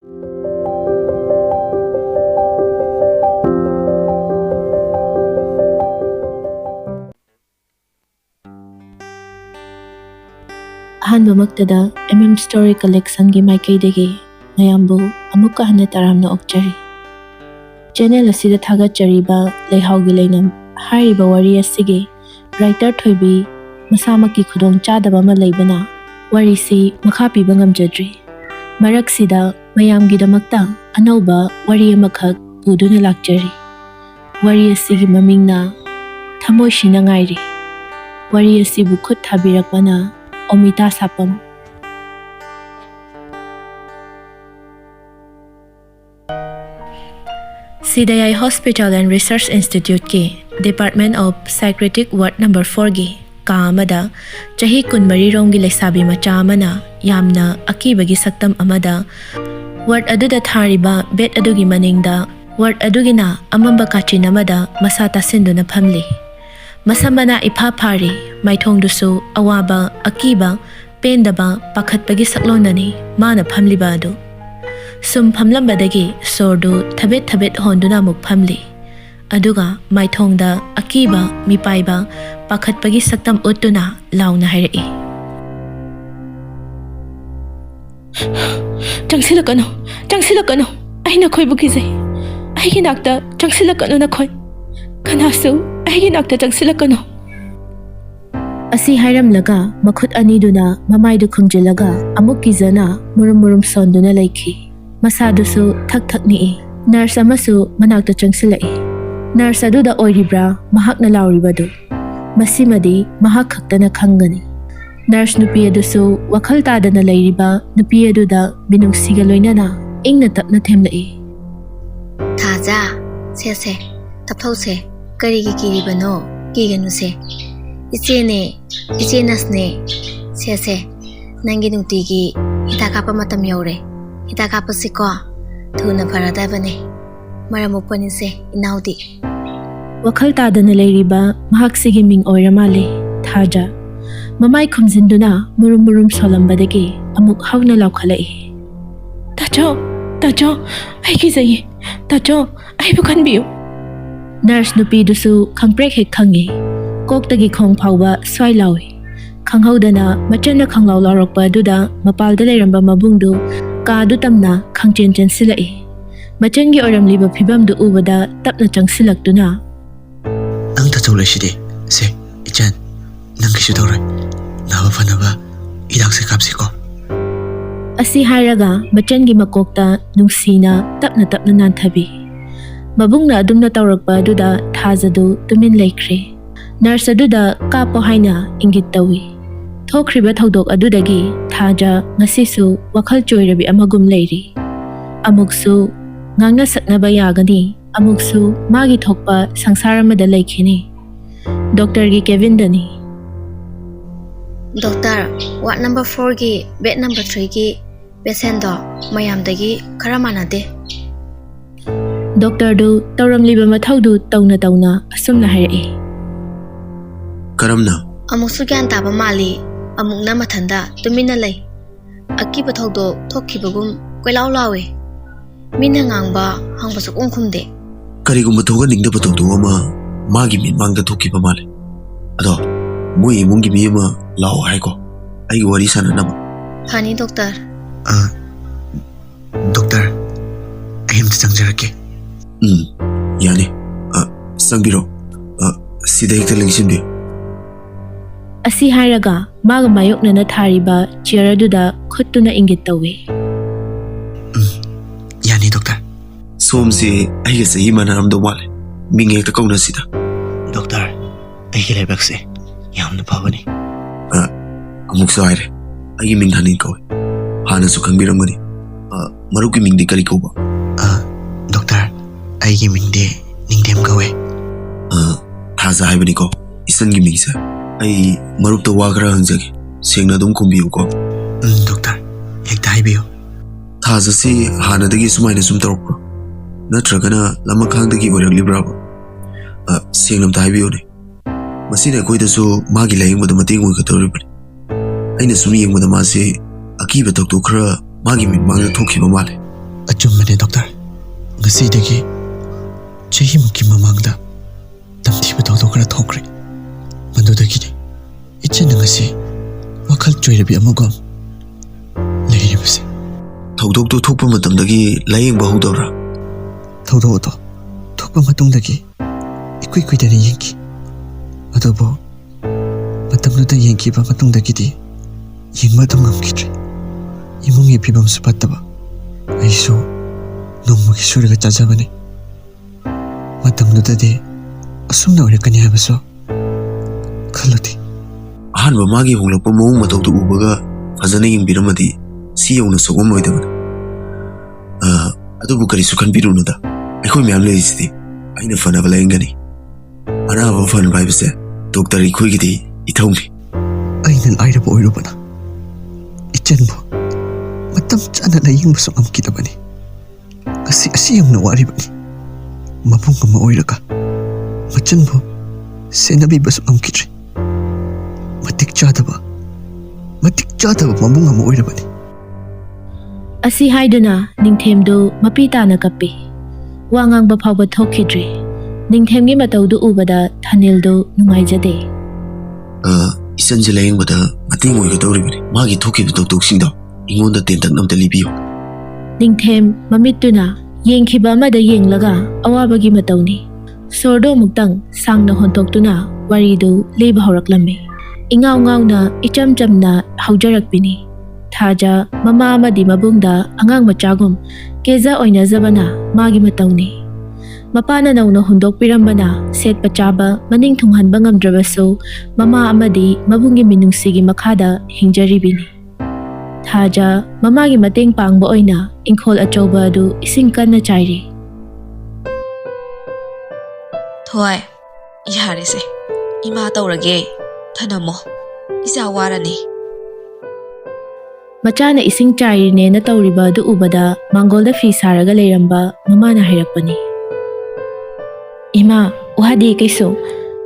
ꯑꯍꯥꯟꯕꯃꯛꯇꯗ Story Collectionꯒꯤ ꯃꯥꯏꯀꯩꯗꯒꯤ ꯃꯌꯥꯝꯕꯨ ꯑꯃꯨꯛꯀ ꯍꯟꯅ ꯇꯔꯥꯝꯅ ꯑꯣꯛꯆꯔꯤ꯫ ꯆꯦꯅꯦꯜ ꯑꯁꯤꯗ ꯊꯥꯒꯠꯆꯔꯤꯕ ꯂꯩꯍꯥꯎꯒꯤ ꯂꯩꯅꯝ ꯍꯥꯏꯔꯤꯕ ꯋꯥꯔꯤ ꯑꯁꯤꯒꯤ ꯔꯥꯏꯇꯔ ꯊꯣꯏꯕꯤ ꯃꯁꯥꯃꯛꯀꯤ ꯈꯨꯗꯣꯡꯆꯥꯗꯕ ꯑꯃ ꯂꯩꯕꯅ ꯋꯥꯔꯤꯁꯤ ꯃꯈꯥ ꯄꯤꯕ ꯉꯝꯖꯗ꯭ꯔꯤ꯫ ꯃꯔꯛꯁꯤꯗ ꯃꯌꯥꯝꯒꯤꯗꯃꯛꯇ ꯑꯅꯧꯕ ꯋꯥꯔꯤ ꯑꯃꯈꯛ ꯄꯨꯗꯨꯅ ꯂꯥꯛꯆꯔꯤ꯫ ꯋꯥꯔꯤ ꯑꯁꯤꯒꯤ ꯃꯃꯤꯡꯅ ꯊꯃꯣꯏꯁꯤꯅ ꯉꯥꯏꯔꯤ꯫ ꯋꯥꯔꯤ ꯑꯁꯤꯕꯨ ꯈꯨꯠ ꯊꯥꯕꯤꯔꯛꯄꯅ Omita Sapam. CDI Hospital and Research Institute ki Department of Psychiatric Ward No. 4 gi ka amada chahi 13 romgi leisabi macha amana yamna akibagi saktam amada ward aduda thariba bed adugi maningda ward adugina amamba kachin amada masa tasinduna phamli. Masambana ipha phari maithongdusu awaba akiba pendaba pakhatpagi saklonani mana phamliba adu sum phamlambadagi sordu thabet honduna muk phamli aduga maithongda akiba mipaiba pakhatpagi saktam uttuna launa hairi. Changsilakano aina khoi bukizai aigi nakta changsilakano na khoi kanasu aigi nakta changsilakano. Asi hairamlaga makhut aniduna mamaidu khungjilaga amuk kizana murum sonduna laiki. Masadusu thak ni nurse amasu manakta changsilai. Nurse aduda oiribra mahakna lauribadu. Masimadi mahak khaktana khangani. Nurse nupi adusu wakhal tadana lairiba nupi aduda binungsiga loinana ingna tapna themlai. Thaja se taphause karigi kiribano kiganuse. Iche nasne se nangi nutigi hitaka pa matam yaure hitaka pa siko thuna farada bane maramupani se inaudi. Wakhal tadana lairiba mahaksigi ming oiramale Thaja mamai khumjinduna murum solambadagi amuk hauna laukhalai. Tajo ai kizai tajo ai bukan biu. Nurse nupi dusu khangprek hek khangi koktagi khong phauba swai lawi khanghaudana machana khanglaw lawrakpa duda mapalda leiramba mabungdu kaadu tamna khangchen silai machangi oramliba phibamdu ubada tapna changsilaktuna nang ta chawlai sidi se ichan nang kisu tawrai nawa fanaba idak se kapsi ko. Asi hairaga machangi makokta nungsina tapna nanthabi mabungna adumna tawrakpa duda thajadu tumin laikre. Nurse aduda kapo haina ingit tawi. Thokriba thodok adudagi Thaja ngasisu wakhal choirabi amagum leiri. Amuksu ngangna saknaba yagani amuksu magi thokpa sangsaramada laikhini. Doctor gi Kevin dani. Doctor, ward number 4 gi bed number 3 gi patient do mayamdagi khara manade. Doctor du tawramliba mathaudu tawna asumna harai. Karamna Amuksu gyan taba mali amukna mathanda tumina lay akiba thokdo thokkibagum koilaw lawe mina ngangba hangbasu khumde karigumba thoga ningda pathokdo ama magi min mangda thokkiba male ado moi imungi mi ama law haiko ai wari sananam. Hani doctor doctor ayam changjarake yani sangbiro sida hekta lengsimbi. Asi hairaga maga mayoknana thariba chair aduda khutuna ingit tawi. Yani doctor somsi aiga sahi manaram do male minge ekta kauna sida. Doctor aigi lebak se yamna phabani amuk so aire aigi ming dhanin kawe hana su khangbiramgani maruki mingdi kari kauba. Doctor aigi mingde ningdem kawe Thaja haibani ko isan gi mingsa ai marupta wagra hangjagi sengna dum kumbiu ko. Doctor hekta haibiyo Thaja si hanadagi sumaina sum tarokro natragana lamakhangdagi oiraglibraba sengnam ta haibiyo ne masina koidasu magi layingmada mating oigatoribani aina sum yengmada mase akiba tokto khara magi min mangda thokhiba male Achumane doctor. Ngasidagi chahi mukki mamangda tamthiba tawdo kara thokre. Mandudagi ichena ngasi wakhal choirabi amagom leiribase. Tawdok to thokpa matamdagi layengba hudawra. Tawdo to thokpa matungdagi ikui kuidani yenki. Adobo matamnuda yenki ba matungdagi di yengba dum ngamkidre. Imungi pibam supattaba. Aisu nongmagi suraga chajabane. Matamnudadi asumna oirakani habaso khaludi. Ahanba magi honglakpa mawong matawdu ubaga fazana yengbiramadi si yawna sogomoidabana. Adubu karisu khanbirunada. Aikoi miyam leisidi aina fanaba layengani. Anaba fanba haibase doctor ikoigidi ithawni. Aina lairaba oirubana. Ichenbu matam chana layengbasu ngamkidabani. Asi yamna waribani. Mapung ama oiraka machanbu senabibasu ngamkidre. Matik chadaba mabung ama oirabani. Asi haiduna ningthemdu mapitana kapi. Wangang phawba thokidre. Ningthemgi matawdu ubada thanildu nungaijade. Isanje layengbada mating oigadawribani. Magi thokibu doktoksingda ingonda tentak namta libiyo. Ningthem mamituna yengkhiba amada yenglaga awabagi matawni. Sordo muktang sangna hontoktuna waridu leba horaklame. Ingaw ngawna icham chamna haujarakpini. Thaja mama amadi mabungda angang machagum keza oinazabana magi matawni. Mapana nawna hundokpirambana set pachaba maning thunghanba ngamdrabaso mama amadi mabungi minungsigi makhada hingjaribini. Thaja mamagi mateng pangba oina ingkhol achauba adu ising kanna chairi. Thoi yarese ima tawrage thanamo isa warani. Machana ising chairi ne na tawriba adu ubada mangolda fi saraga leiramba mamana hairakpani. Ima wahadi kaiso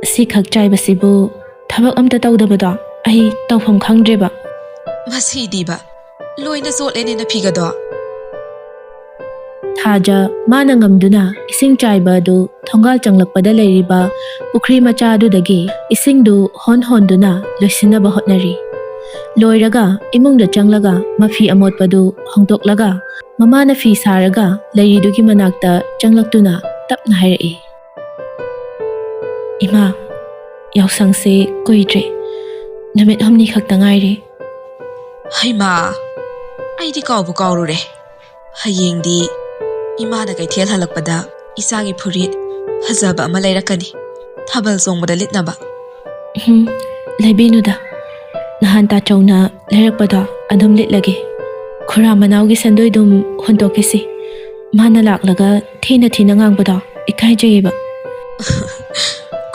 si khak chaibasibu thabak amta tawdabada ai tawpham khangdreba. Masi diba loina sotlene na phigado. Thaja mana ngamduna ising chaiba adu thongal changlakpada leiriba pukhri macha adudagi isingdu honduna loisinaba hotnari. Loiraga imungda changlaga mafi amotpadu hongtoklaga mamana fi saraga leiridugi manakta changlaktuna tapna hairai. Ima yausangse koidre namit hamni khakta ngairi. Haima aidi kawbu kawrure. Hayengdi imana kaithel halakpada isagi phurit hazaba ama lairakani. Thabal songbada litnaba. Laibinuda nahan ta chawna lairakpada adum litlage. Khura manawgi sandoi dum hontokisi. Mana laklaga thina ngangbada ikaijayeba.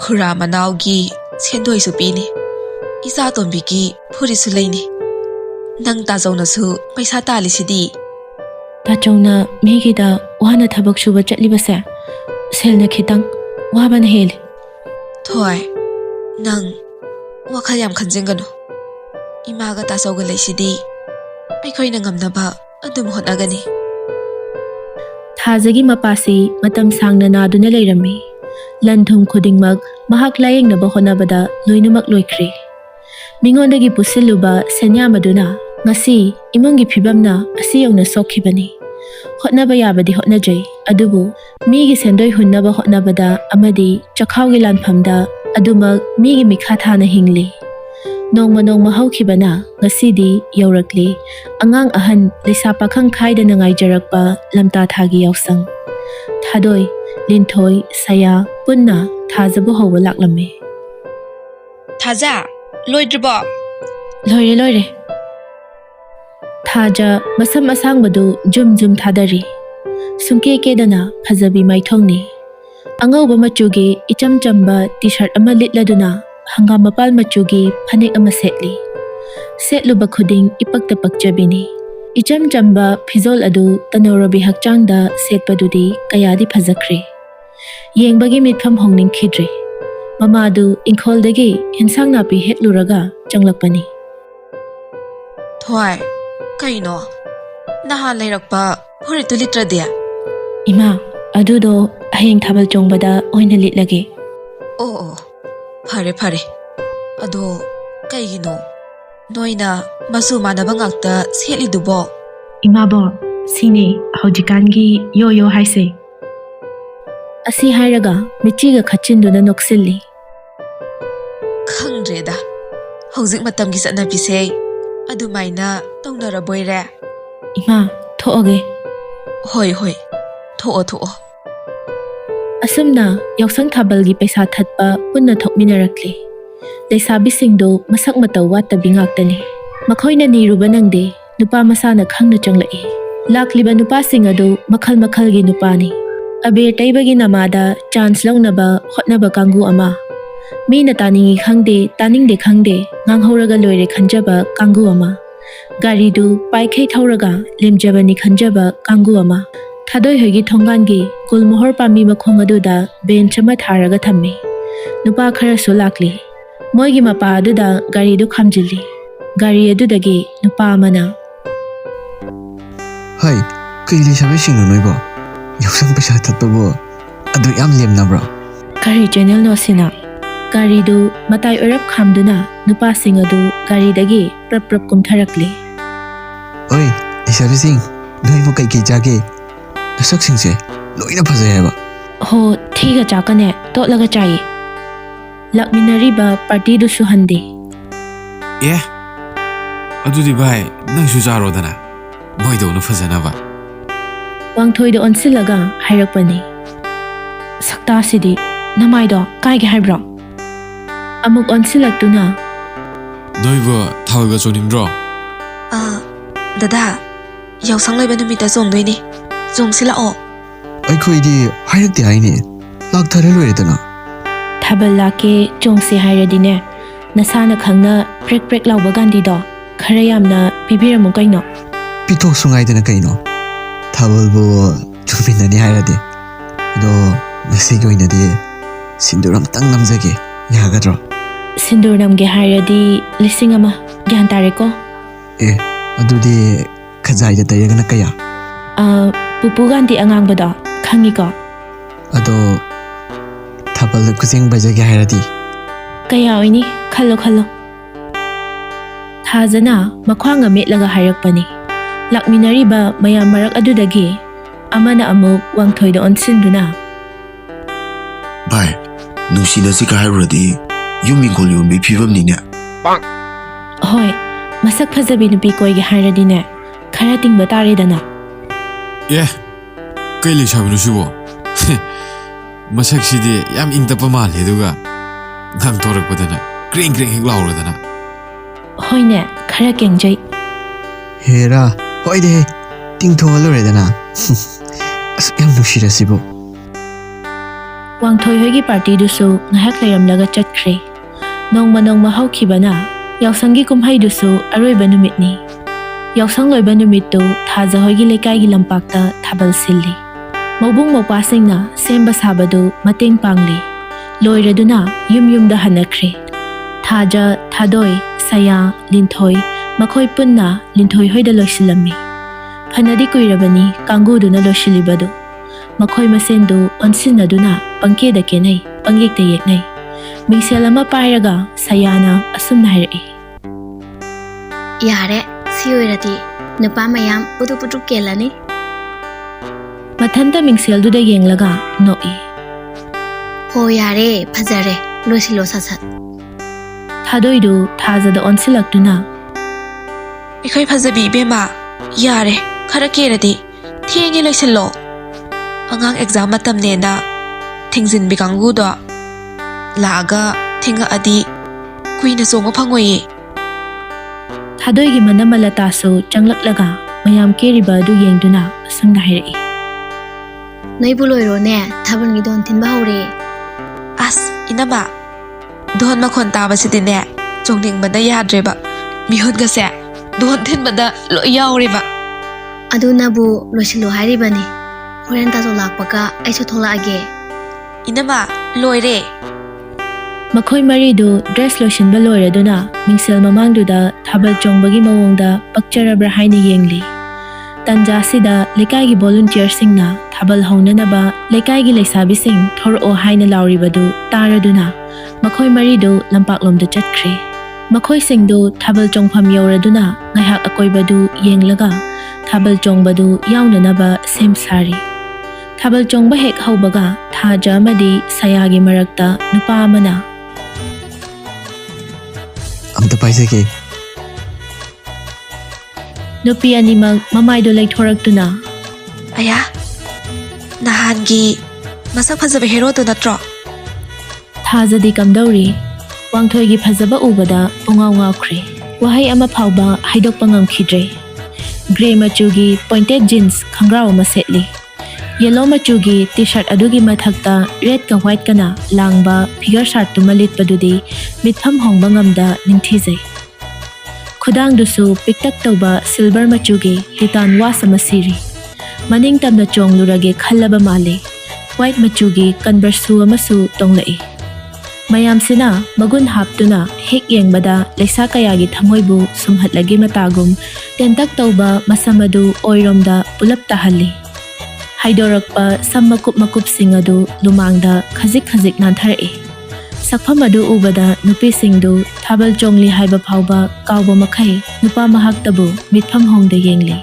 Khura manawgi sendoi su pini. Isa tombiki phuri su laini. Nang ta zawna su paisa talisidi. Ta chawna migida wana thabak shuba chatlibase selna khitang wabana hele. Thoi nang wakhal yam khanjengano. Imaga ta sawga laisidi aikhoina ngamnaba adum hotnagani. Thajagi mapasi matam sangna naduna leirami. Lanthum khudingmak mahak layengnaba honabada loinamak loikre. Mingondagi pusiluba senya maduna ngasi imungi phibamna asi yawna sokhibani. Hotnaba yabadi hotnajay adubu migi sendoi hunnaba hotnabada amadi chakhawgi lanphamda adumak migi mikha thana hingli. Nongma haukhibana ngasidi yaurakli angang ahan leisa pakhang khaidana ngaijarakpa lamta thagi yausang. Thadoi linthoi saya punna thajabu hawa laklame. Thaja loidribo. Loire. Thaja masam asangbadu jum thadari. Sungke kedana phajabi maithongni. Angauba machugi icham chamba t-shirt ama litladuna hangam mapal machugi phanek ama setli. Setluba khuding ipakta pakjabini. Icham chamba phizol adu tanorabi hakchangda setpadudi kayadi phajakre. Yengbagi mitpham hongning khidre. Mamadu ingkholdagi hinsang napi hetluraga changlakpani. Thoi kaino nahan lairakpa ꯐꯨꯔꯤꯠꯇꯨ ꯂꯤꯠꯇ꯭ꯔꯗꯤ? Ima, adudo hayeng thabal chongbada oina litlage. ꯑꯣ ꯐꯔꯦ ꯐꯔꯦ ꯑꯗꯣ ꯀꯩꯒꯤꯅꯣ ꯅꯣꯏꯅ ꯃꯆꯨ ꯃꯥꯟꯅꯕ ꯉꯥꯛꯇ ꯁꯦꯠꯂꯤꯗꯨꯕꯣ? Imabo, sini haujikangi yo haise. Asi hairaga michiga khachinduna noksilli. ꯈꯪꯗ꯭ꯔꯦꯗ ꯍꯧꯖꯤꯛ ꯃꯇꯝꯒꯤ ꯆꯠꯅꯕꯤꯁꯦ ꯑꯗꯨꯃꯥꯏꯅ ꯇꯧꯅꯔꯕꯣꯏꯔꯦ? Ima, thoage. ꯍꯣꯏ ꯍꯣꯏ ꯊꯣꯛꯑꯣ Asumna yausang thabalgi paisa thatpa punna thokminarakli. Leisabisingdo masak mataw wattabi ngaktani. Makhoina niruba nangde nupa masana khangna changlai. Lakliba nupasing adu makhal-makhalgi nupani. Abir taibagi namada chance launaba hotnaba kanggu ama. Mina taningi khangde taningde khangde nganghoraga loire khanjaba kanggu ama. Garidu paikhei thauraga lemjabani khanjaba kanggu ama. Thadoi hoigi thongangi gulmohor pami makhong aduda bench ama tharaga thammi. Nupa kharasu lakli. Moigi mapa aduda garidu khamjilli. Gari adudagi nupa amana. Hai, kay Elizabeth noibo. Yausang paisa thatpabo adu yam lemnabra. Kari channel no sina. Garidu matai orap khamduna nupa singadu garidagi prap kumtharakli. Oi, Elizabeth noibo kay jage. Nasaksingse loina phajayaba. Ho thiga chakane totlaga chai. Lakminariba party du suhandi. Yeah. Adudi bhai nang su jarodana. Moido nu fajanaba. Wangthoi do onsilaga hairakpani. Sakta sidi namaido kaige haibro. Amuk onsilaktuna. Noibo thawga choningro. Dada yausang laiba numita chongdoini. Chongsilao. Aikhoidi hairakti haine. Lakthare loiredana. Thabal lake chongsi hairadine. Nasana khangna prek lauba gandi do. Khara yamna pibiramu kaino. Pitok sungaidana kaino. Thabalbo chuminani hairade. Do ngasigi oinadi sinduram tang namjage yagadro. Sindur namge hairadi lisingama gyan tareko. Adudi khajaida tayagana kaya. Pupu gandi angangbada khangiko. Ado thabal kuching bajage hairadi. Kaya oini khallo. Thajana makhwanga metlaga hairakpani. Lakminariba mayam marak adudagi amana amuk wangthoida onsinduna. Bye. Nusina sika hairadi yumingol yumbi phibamnine. Hoi, masak phajabi nupi koigi hairadine khara tingba taredana. Yeah. Kay lisabnu sibo. Masak sidi yam ingtapa mali aduga ngang thorakpadana kring hek lauradana. Hoine khara kengjai. Hera, hoide tingthoa loredana. As yam nusirasibo. Wangthoi hoigi party dusu ngahak layamlaga chatkre. Nongma haukhibana yausangi kumhai dusu aroiba numitni. Yausang loiba numittu thaja hoigi lekai gi lampakta thabal silli. Mobung mopasingna semba sabadu mateng pangli. Loiraduna yumda hanakre. Thaja thadoi saya linthoi makhoi punna linthoi hoida loisilami. Phanadi kuirabani kanguduna loisilibadu. Makhoi masendu onsinaduna pangkeda kenai pangyekta yeknai. Mingsel ama pairaga sayana asumna hairai. Yare si oirati nupa mayam putu kelani. Mathanta mingsel duda yenglaga noi. Ho yare phajare loisilo sasat. Thadoidu thajada onsilaktuna. Ikhoi phajabi bema yare khara keradi thengi loisillo. Angang exam matamnena thingjinbi kanggudo laga thinga adi kuina songo phangoi. Thadoigi manamalata su changlaklaga mayam keriba du yengduna asumna hairai. Noi buloiro ne thabungi don thinba hore. As inama don makhon taba sidine chongning bada yadreba mihut gase don thin bada lo yaureba. Aduna bu loisilo hairibani. Horen ta zo lakpaka aisu thola age. Inama loire. Makhoi maridu dress lotion ba loiraduna mingsel mamangduda thabal chongbagi mawongda pakcharabra haina yengli. ꯇꯟꯖꯥꯁꯤꯗ ꯂꯩꯀꯥꯏꯒꯤ ꯚꯣꯂꯨꯟꯇꯤꯌꯔꯁꯤꯡꯅ ꯊꯥꯕꯜ ꯍꯧꯅꯅꯕ ꯂꯩꯀꯥꯏꯒꯤ ꯂꯩꯁꯥꯕꯤꯁꯤꯡ ꯊꯣꯔꯛꯑꯣ ꯍꯥꯏꯅ ꯂꯥꯎꯔꯤꯕꯗꯨ ꯇꯥꯔꯗꯨꯅ ꯃꯈꯣꯏ ꯃꯔꯤꯗꯨ ꯂꯝꯄꯥꯛꯂꯣꯝꯗ ꯆꯠꯈ꯭ꯔꯦ꯫ ꯃꯈꯣꯏꯁꯤꯡꯗꯨ ꯊꯥꯕꯜ ꯆꯣꯡꯐꯝ ꯌꯧꯔꯗꯨꯅ ꯉꯥꯏꯍꯥꯛ ꯑꯀꯣꯏꯕꯗꯨ ꯌꯦꯡꯂꯒ ꯊꯥꯕꯜ ꯆꯣꯡꯕꯗꯨ ꯌꯥꯎꯅꯅꯕ ꯁꯦꯝ ꯁꯥꯔꯤ꯫ ꯊꯥꯕꯜ ꯆꯣꯡꯕ ꯍꯦꯛ ꯍꯧꯕꯒ ꯊꯥꯖ ꯑꯃꯗꯤ ꯁꯌꯥꯒꯤ ꯃꯔꯛꯇ ꯅꯨꯄꯥ ꯑꯃꯅ ꯑꯝꯇ ꯄꯥꯏꯖꯒꯦ꯫ ꯅꯨꯄꯤ ꯑꯅꯤꯃꯛ ꯃꯃꯥꯏꯗꯨ ꯂꯩꯊꯣꯔꯛꯇꯨꯅ ꯑꯌꯥ, ꯅꯍꯥꯟꯒꯤ ꯃꯁꯛ ꯐꯖꯕ ꯍꯦꯔꯣꯗꯨ ꯅꯠꯇ꯭ꯔꯣ? ꯊꯥꯖꯗꯤ ꯀꯝꯗꯧꯔꯤ? ꯋꯥꯡꯊꯣꯏꯒꯤ ꯐꯖꯕ ꯎꯕꯗ ꯄꯨꯡꯉꯥꯎ ꯉꯥꯎꯈ꯭ꯔꯦ꯫ ꯋꯥꯍꯩ ꯑꯃ ꯐꯥꯎꯕ ꯍꯥꯏꯗꯣꯛꯄ ꯉꯝꯈꯤꯗ꯭ꯔꯦ꯫ ꯒ꯭ꯔꯦ ꯃꯆꯨꯒꯤ ꯄꯣꯏꯟꯇꯦꯠ ꯖꯤꯟꯁ ꯈꯪꯒ꯭ꯔꯥꯎ ꯑꯃ ꯁꯦꯠꯂꯤ꯫ ꯌꯦꯜꯂꯣ ꯃꯆꯨꯒꯤ ꯇꯤ ꯁꯥꯔꯠ ꯑꯗꯨꯒꯤ ꯃꯊꯛꯇ ꯔꯦꯗꯀ ꯋꯥꯏꯠꯀꯅ ꯂꯥꯡꯕ ꯐꯤꯒꯔ ꯁꯥꯔꯠꯇꯨꯃ ꯂꯤꯠꯄꯗꯨꯗꯤ ꯃꯤꯠꯐꯝ ꯍꯣꯡꯕ ꯉꯝꯗ ꯅꯤꯡꯊꯤꯖꯩ꯫ ꯈꯨꯗꯥꯡꯗꯨꯁꯨ ꯄꯤꯛꯇꯛ ꯇꯧꯕ ꯁꯤꯜꯚꯔ ꯃꯆꯨꯒꯤ ꯇꯤꯇꯥꯟ ꯋꯥꯁ ꯑꯃ ꯁꯤꯔꯤ꯫ ꯃꯅꯤꯡ ꯇꯝꯅ ꯆꯣꯡꯂꯨꯔꯒꯦ ꯈꯜꯂꯕ ꯃꯥꯜꯂꯤ꯫ ꯋꯥꯏꯠ ꯃꯆꯨꯒꯤ ꯀꯟꯚꯔꯁ ꯁꯨ ꯑꯃꯁꯨ ꯇꯣꯡꯂꯛꯏ꯫ ꯃꯌꯥꯝꯁꯤꯅ ꯃꯒꯨꯟ ꯍꯥꯞꯇꯨꯅ ꯍꯦꯛ ꯌꯦꯡꯕꯗ ꯂꯩꯁꯥ ꯀꯌꯥꯒꯤ ꯊꯃꯣꯏꯕꯨ ꯁꯨꯝꯍꯠꯂꯒꯤ ꯃꯇꯥꯒꯨꯝ ꯇꯦꯟꯇꯛ ꯇꯧꯕ ꯃꯁꯝ ꯑꯗꯨ ꯑꯣꯏꯔꯣꯝꯗ ꯄꯨꯂꯞ ꯇꯥꯍꯜꯂꯤ꯫ ꯍꯥꯏꯗꯣꯔꯛꯄ ꯁꯝ ꯃꯀꯨꯞ ꯃꯀꯨꯞꯁꯤꯡ ꯑꯗꯨ ꯂꯨꯃꯥꯡꯗ ꯈꯖꯤꯛ ꯈꯖꯤꯛ ꯅꯥꯟꯊꯔꯛꯏ꯫ ꯁꯛꯐꯝ ꯑꯗꯨ ꯎꯕꯗ ꯅꯨꯄꯤꯁꯤꯡꯗꯨ ꯊꯥꯕꯜ ꯆꯣꯡꯂꯤ ꯍꯥꯏꯕ ꯐꯥꯎꯕ ꯀꯥꯎꯕ ꯃꯈꯩ ꯅꯨꯄꯥ ꯃꯍꯥꯛꯇꯕꯨ ꯃꯤꯠꯐꯝ ꯍꯣꯡꯗ ꯌꯦꯡꯂꯤ꯫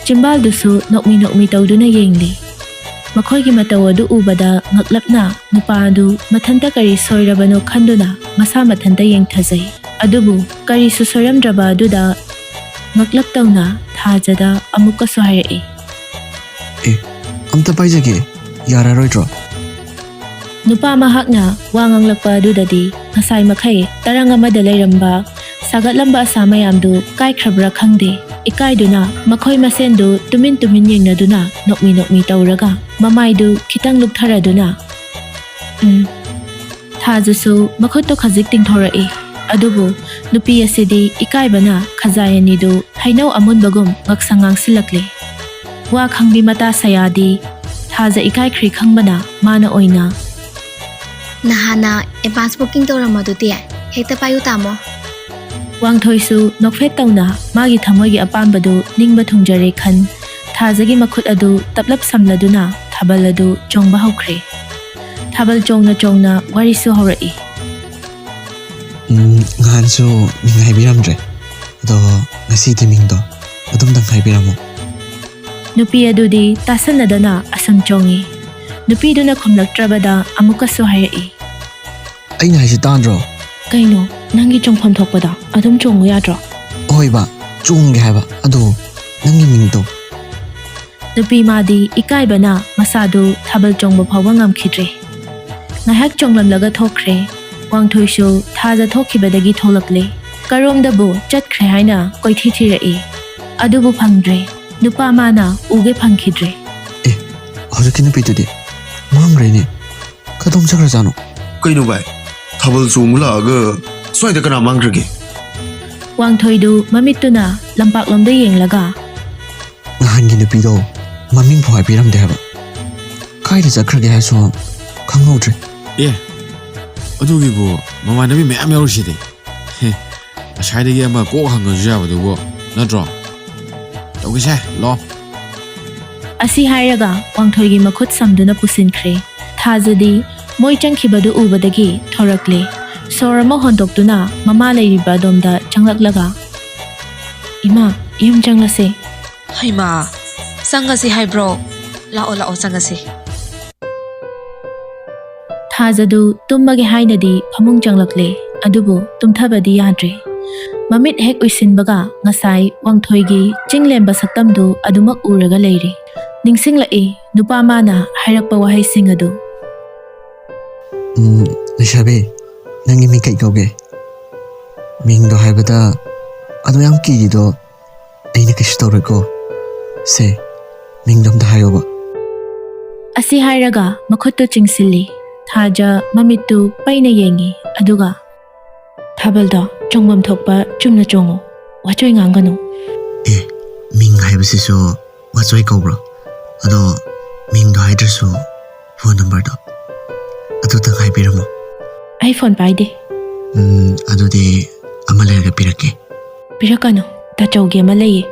ꯆꯤꯝꯕꯥꯜꯗꯨꯁꯨ ꯅꯣꯛꯃꯤ ꯅꯣꯛꯃꯤ ꯇꯧꯗꯨꯅ ꯌꯦꯡꯂꯤ꯫ ꯃꯈꯣꯏꯒꯤ ꯃꯇꯧ ꯑꯗꯨ ꯎꯕꯗ ꯉꯛꯂꯞꯅ ꯅꯨꯄꯥ ꯑꯗꯨ ꯃꯊꯟꯇ ꯀꯔꯤ ꯁꯣꯏꯔꯕꯅꯣ ꯈꯟꯗꯨꯅ ꯃꯁꯥ ꯃꯊꯟꯇ ꯌꯦꯡꯊꯖꯩ꯫ ꯑꯗꯨꯕꯨ ꯀꯔꯤꯁꯨ ꯁꯣꯏꯔꯝꯗ꯭ꯔꯕ ꯑꯗꯨꯗ ꯉꯛꯂꯞ ꯇꯧꯅ ꯊꯥꯖꯗ ꯑꯃꯨꯛꯀꯁꯨ ꯍꯥꯏꯔꯛꯏ꯫ ꯑꯝꯇ ꯄꯥꯏꯖꯒꯦ, ꯌꯥꯔꯔꯣꯏꯗ꯭ꯔꯣ? नुपा महाकना वा nganglakpa adudadi ngasai makhai tarang amada leiramba sagatlambe asa mayamdu kaikhrabra khangde ikaiduna makhoi masendu tumin yengnaduna nokmi tawraga mamaidu khitang luktharaduna thajusu makhotto khajik tingthorai adubu nupi asidi ikaibana khajayanidu hainau amunbagum ngaksangang silakle wa khangbi mata sayadi thaja ikai khri khangbana mana oina Nahana advance booking tawramadudi hekta payu tamo Wangthoi su nokfet tawna magi thamoigi apambadu ningba thungjare khan thajagi makhut adu taplap samladuna thabal adu chongba hokre thabal chongna wari su horai ngansu ningai biramdre do ngasi timingdo adum dang khai biramo nupi adudi tasanadana asam chongi nupi duna khomlaktrabada amuka su hairi aina haisi tandro kaino nangi chongpham thokpada adum chongu yadro oiba chungge haiba adu nangi mingdo nupi madi ikaibana masadu thabal chongba phawa ngamkhidre ngahak chonglamlaga thokre Wangthoi su thaja thokhibadagi tholakle karomdabu chatkhre haina koithi thirai adubu phangdre nupa mana uge phangkhidre hojikina pitudi mangrene kadom sakra jano kaino bai thabal chungla aga soida kana mangrege Wangthoi du mamituna lampak lomda yenglaga ngahangi nupido maming phoi piramde haba kaida chakrage haiso khanghodre ꯑꯗꯨꯒꯤꯕꯨ ꯃꯃꯥꯟꯅꯕꯤ ꯃꯌꯥꯝ ꯌꯥꯎꯔꯤꯁꯤꯗꯤ ꯉꯁꯥꯏꯗꯒꯤ ꯑꯃ ꯀꯣꯛ ꯍꯪꯉꯁꯨ ꯌꯥꯕꯗꯨꯕꯨ ꯅꯠꯇ꯭ꯔꯣ ꯇꯧꯒꯦꯁꯦ ꯂꯣ ꯑꯁꯤ ꯍꯥꯏꯔꯒ ꯋꯥꯡꯊꯣꯏꯒꯤ ꯃꯈꯨꯠ ꯁꯝꯗꯨꯅ ꯄꯨꯁꯤꯟꯈ꯭ꯔꯦ ꯊꯥꯖꯗꯤ ꯃꯣꯏ ꯆꯪꯈꯤꯕꯗꯨ ꯎꯕꯗꯒꯤ ꯊꯣꯔꯛꯂꯦ ꯁꯣꯔ ꯑꯃ ꯍꯣꯟꯗꯣꯛꯇꯨꯅ ꯃꯃꯥ ꯂꯩꯔꯤꯕ ꯑꯗꯣꯝꯗ ꯆꯪꯂꯛꯂꯒ ꯏꯃꯥ ꯌꯨꯝ ꯆꯪꯂꯁꯦ ꯍꯩꯃꯥ ꯆꯪꯉꯁꯤ ꯍꯥꯏꯕ꯭ꯔꯣ ꯂꯥꯛꯑꯣ ꯆꯪꯉꯁꯤ Thajadu tummage hainadi phamung changlakle adubu tumthabadi yadre mamit hek uisinbaga ngasai wangthoigi chinglemba saktamdu adumak uraga leiri ningsinglai nupa mana hairakpa wahai sing adu nishabe nangi mi kai koge mingdo haibada adu yam ki do aina kish tawreko se mingdom da hayoba asi hairaga makhotto chingsilli Thaja mamitu paina yengi aduga thabalda chongmam thokpa chumna chongo wachoi nganganu ming haibasiso wachoi kobro ado ming do haidrasu phone number do adu tang haibiramo iPhone paide adudi amalega pirake pirakano ta chauge ma leye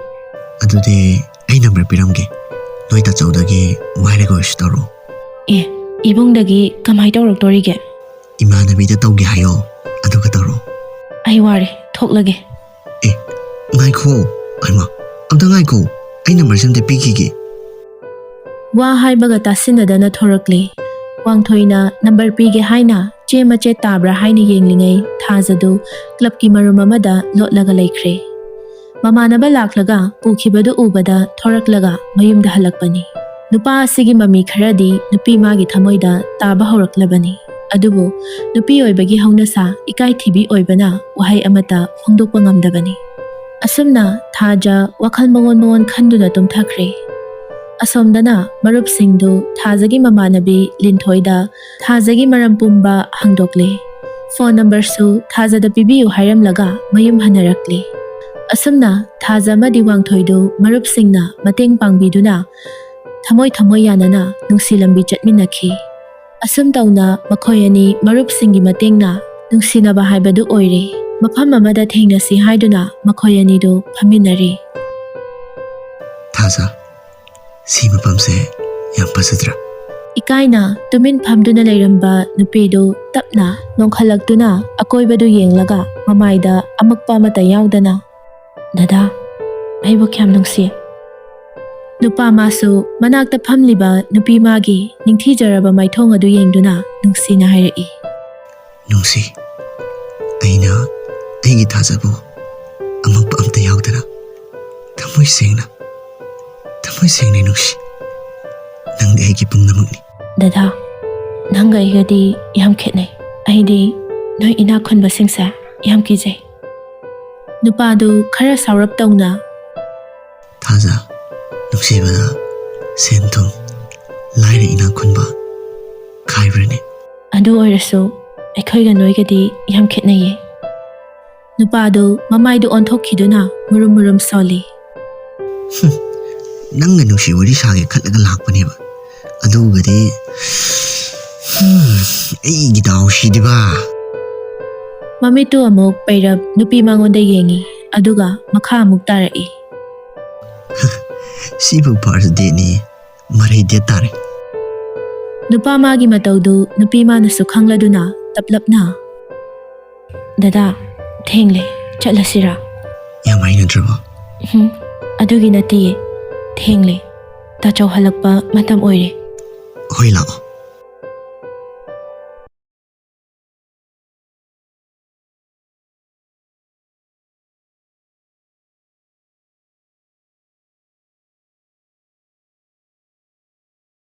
adudi ꯑꯩ number ꯄꯤꯔꯝꯒꯦ ꯅꯣꯏ ꯇꯥꯆꯧꯗꯒꯤ ꯋꯥꯏꯔꯒ ꯑꯣꯏꯔꯁꯨ ꯇꯧꯔꯣ ꯑꯦ ꯏꯕꯨꯡꯗꯒꯤ ꯀꯃꯥꯏ ꯇꯧꯔꯛꯇꯣꯔꯤꯒꯦ ꯏꯃꯥꯟꯅꯕꯤꯗ ꯇꯧꯒꯦ ꯍꯥꯏꯌꯣ ꯑꯗꯨꯒ ꯇꯧꯔꯣ ꯑꯩ ꯋꯥꯔꯦ ꯊꯣꯛꯂꯒꯦ ꯑꯦ ꯉꯥꯏꯈꯣ ꯑꯩꯃ ꯑꯝꯇ ꯉꯥꯏꯈꯣ ꯑꯩ ꯅꯝꯕꯔꯁꯦ ꯑꯝꯇ ꯄꯤꯈꯤꯒꯦ ꯋꯥ ꯍꯥꯏꯕꯒ ꯇꯥꯁꯤꯟꯅꯗꯅ ꯊꯣꯔꯛꯂꯤ ꯋꯥꯡꯊꯣꯏꯅ ꯅꯝꯕꯔ ꯄꯤꯒꯦ ꯍꯥꯏꯅ ꯆꯦ ꯃꯆꯦꯠ ꯇꯥꯕ꯭ꯔꯥ ꯍꯥꯏꯅ ꯌꯦꯡꯂꯤꯉꯩ ꯊꯥꯖꯗꯨ ꯀ꯭ꯂꯕꯀꯤ ꯃꯔꯨꯝ ꯑꯃꯗ ꯂꯣꯠꯂꯒ ꯂꯩꯈ꯭ꯔꯦ ꯃꯃꯥꯟꯅꯕ ꯂꯥꯛꯂꯒ ꯄꯨꯈꯤꯕꯗꯨ ꯎꯕꯗ ꯊꯣꯔꯛꯂꯒ ꯃꯌꯨꯝꯗ ꯍꯜꯂꯛꯄꯅꯤ ꯅꯨꯄꯥ ꯑꯁꯤꯒꯤ ꯃꯃꯤ ꯈꯔꯗꯤ ꯅꯨꯄꯤ ꯃꯥꯒꯤ ꯊꯃꯣꯏꯗ ꯇꯥꯕ ꯍꯧꯔꯛꯂꯕꯅꯤ ꯑꯗꯨꯕꯨ ꯅꯨꯄꯤ ꯑꯣꯏꯕꯒꯤ ꯍꯧꯅꯁꯥ ꯏꯀꯥꯏꯊꯤꯕꯤ ꯑꯣꯏꯕꯅ ꯋꯥꯍꯩ ꯑꯃꯠꯇ ꯐꯣꯡꯗꯣꯛꯄ ꯉꯝꯗꯕꯅꯤ ꯑꯁꯨꯝꯅ ꯊꯥꯖ ꯋꯥꯈꯜ ꯃꯉꯣꯟ ꯈꯟꯗꯨꯅ ꯇꯨꯝꯊꯈ꯭ꯔꯦ ꯑꯁꯣꯝꯗꯅ ꯃꯔꯨꯞꯁꯤꯡꯗꯨ ꯊꯥꯖꯒꯤ ꯃꯃꯥꯟꯅꯕꯤ ꯂꯤꯟꯊꯣꯏꯗ ꯊꯥꯖꯒꯤ ꯃꯔꯝ ꯄꯨꯝꯕ ꯍꯪꯗꯣꯛꯂꯦ ꯐꯣꯟ ꯅꯝꯕꯔꯁꯨ ꯊꯥꯖꯗ ꯄꯤꯕꯤꯌꯨ ꯍꯥꯏꯔꯝꯂꯒ ꯃꯌꯨꯝ ꯍꯟꯅꯔꯛꯂꯦ ꯑꯁꯨꯝꯅ ꯊꯥꯖ ꯑꯃꯗꯤ ꯋꯥꯡꯊꯣꯏꯗꯨ ꯃꯔꯨꯞꯁꯤꯡꯅ ꯃꯇꯦꯡ ꯄꯥꯡꯕꯤꯗꯨꯅ ꯊꯃꯣꯏ ꯌꯥꯅꯅ ꯅꯨꯡꯁꯤ ꯂꯝꯕꯤ ꯆꯠꯃꯤꯟꯅꯈꯤ ꯑꯁꯨꯝ ꯇꯧꯅ ꯃꯈꯣꯏ ꯑꯅꯤ ꯃꯔꯨꯞꯁꯤꯡꯒꯤ ꯃꯇꯦꯡꯅ ꯅꯨꯡꯁꯤꯅꯕ ꯍꯥꯏꯕꯗꯨ ꯑꯣꯏꯔꯦ ꯃꯐꯝ ꯑꯃꯗ ꯊꯦꯡꯅꯁꯤ ꯍꯥꯏꯗꯨꯅ ꯃꯈꯣꯏ ꯑꯅꯤꯗꯨ ꯐꯝꯃꯤꯟꯅꯔꯤ ꯊꯥꯖ ꯁꯤ ꯃꯐꯝꯁꯦ ꯌꯥꯝ ꯐꯖꯗ꯭ꯔꯥ ꯏꯀꯥꯏꯅ ꯇꯨꯃꯤꯟ ꯐꯝꯗꯨꯅ ꯂꯩꯔꯝꯕ ꯅꯨꯄꯤꯗꯨ ꯇꯞꯅ ꯅꯣꯡꯈꯠꯂꯛꯇꯨꯅ ꯑꯀꯣꯏꯕꯗꯨ ꯌꯦꯡꯂꯒ ꯃꯃꯥꯏꯗ ꯑꯃꯛꯄ ꯑꯃꯠꯇ ꯌꯥꯎꯗꯅ ꯗꯗꯥ ꯑꯩꯕꯨ ꯀꯌꯥꯝ ꯅꯨꯡꯁꯤ ꯅꯨꯄꯥ ꯃꯥꯁꯨ ꯃꯅꯥꯛꯇ ꯐꯝꯂꯤꯕ ꯅꯨꯄꯤ ꯃꯥꯒꯤ ꯅꯤꯡꯊꯤꯖꯔꯕ ꯃꯥꯏꯊꯣꯡ ꯑꯗꯨ ꯌꯦꯡꯗꯨꯅ ꯅꯨꯡꯁꯤꯅ ꯍꯥꯏꯔꯛꯏ ꯅꯨꯡꯁꯤ ꯑꯩꯅ ꯑꯩꯒꯤ ꯊꯥꯖꯕꯨ ꯑꯃꯛꯄ ꯑꯝꯇ ꯌꯥꯎꯗꯅ ꯊꯃꯣꯏ ꯁꯦꯡꯅ ꯅꯨꯡꯁꯤ ꯅꯪꯗꯤ ꯑꯩꯒꯤ ꯄꯨꯝꯅꯃꯛꯅꯤ ꯗꯗꯥ ꯅꯪꯒ ꯑꯩꯒꯗꯤ ꯌꯥꯝ ꯈꯦꯠꯅꯩ ꯑꯩꯗꯤ ꯅꯣꯏ ꯏꯅꯥꯛ ꯈꯨꯟꯕꯁꯤꯡꯁꯦ ꯌꯥꯝ ꯀꯤꯖꯩ ꯅꯨꯄꯥꯗꯨ ꯈꯔ ꯁꯥꯎꯔꯞ ꯇꯧꯅ ꯊꯥꯖ ꯅꯨꯡꯁꯤꯕꯗ ꯁꯦꯟ ꯊꯨꯝ ꯂꯥꯏꯔ ꯏꯅꯥꯛ ꯈꯨꯟꯕ ꯈꯥꯏꯕ꯭ꯔꯅꯤ ꯑꯗꯨ ꯑꯣꯏꯔꯁꯨ ꯑꯩꯈꯣꯏꯒ ꯅꯣꯏꯒꯗꯤ ꯌꯥꯝ ꯈꯦꯠꯅꯩꯌꯦ ꯅꯨꯄꯥꯗꯨ ꯃꯃꯥꯏꯗꯨ ꯑꯣꯟꯊꯣꯛꯈꯤꯗꯨꯅ ꯃꯨꯔꯨꯝ ꯁꯣꯜꯂꯤ ꯅꯪꯅ ꯅꯨꯡꯁꯤ ꯋꯥꯔꯤ ꯁꯥꯒꯦ ꯈꯠꯂꯒ ꯂꯥꯛꯄꯅꯦꯕ ꯑꯗꯨꯒꯗꯤ ꯑꯩꯒꯤ ꯗꯥꯎꯁꯤꯗꯤꯕ ꯃꯃꯤꯠꯇꯨ ꯑꯃꯨꯛ ꯄꯩꯔꯞ ꯅꯨꯄꯤ ꯃꯉꯣꯟꯗ ꯌꯦꯡꯉꯤ ꯑꯗꯨꯒ ꯃꯈꯥ ꯑꯃꯨꯛ ꯇꯥꯔꯛꯏ ꯁꯤꯕꯨ ꯐꯥꯔꯁ ꯗꯦꯠꯅꯤ ꯃꯔꯩ ꯗꯦꯠ ꯇꯥꯔꯦ ꯅꯨꯄꯥ ꯃꯥꯒꯤ ꯃꯇꯧꯗꯨ ꯅꯨꯄꯤ ꯃꯥꯅꯁꯨ ꯈꯪꯂꯗꯨꯅ ꯇꯞꯂꯞꯅ ꯗꯗꯥ ꯊꯦꯡꯂꯦ ꯆꯠꯂꯁꯤꯔꯥ ꯌꯥꯝ ꯍꯩꯅꯗ꯭ꯔꯕꯣ ꯑꯗꯨꯒꯤ ꯅꯠꯇꯤꯌꯦ ꯊꯦꯡꯂꯦ ꯇꯥꯆꯧ ꯍꯜꯂꯛꯄ ꯃꯇꯝ ꯑꯣꯏꯔꯦ ꯍꯣꯏ ꯂꯥꯛꯑꯣ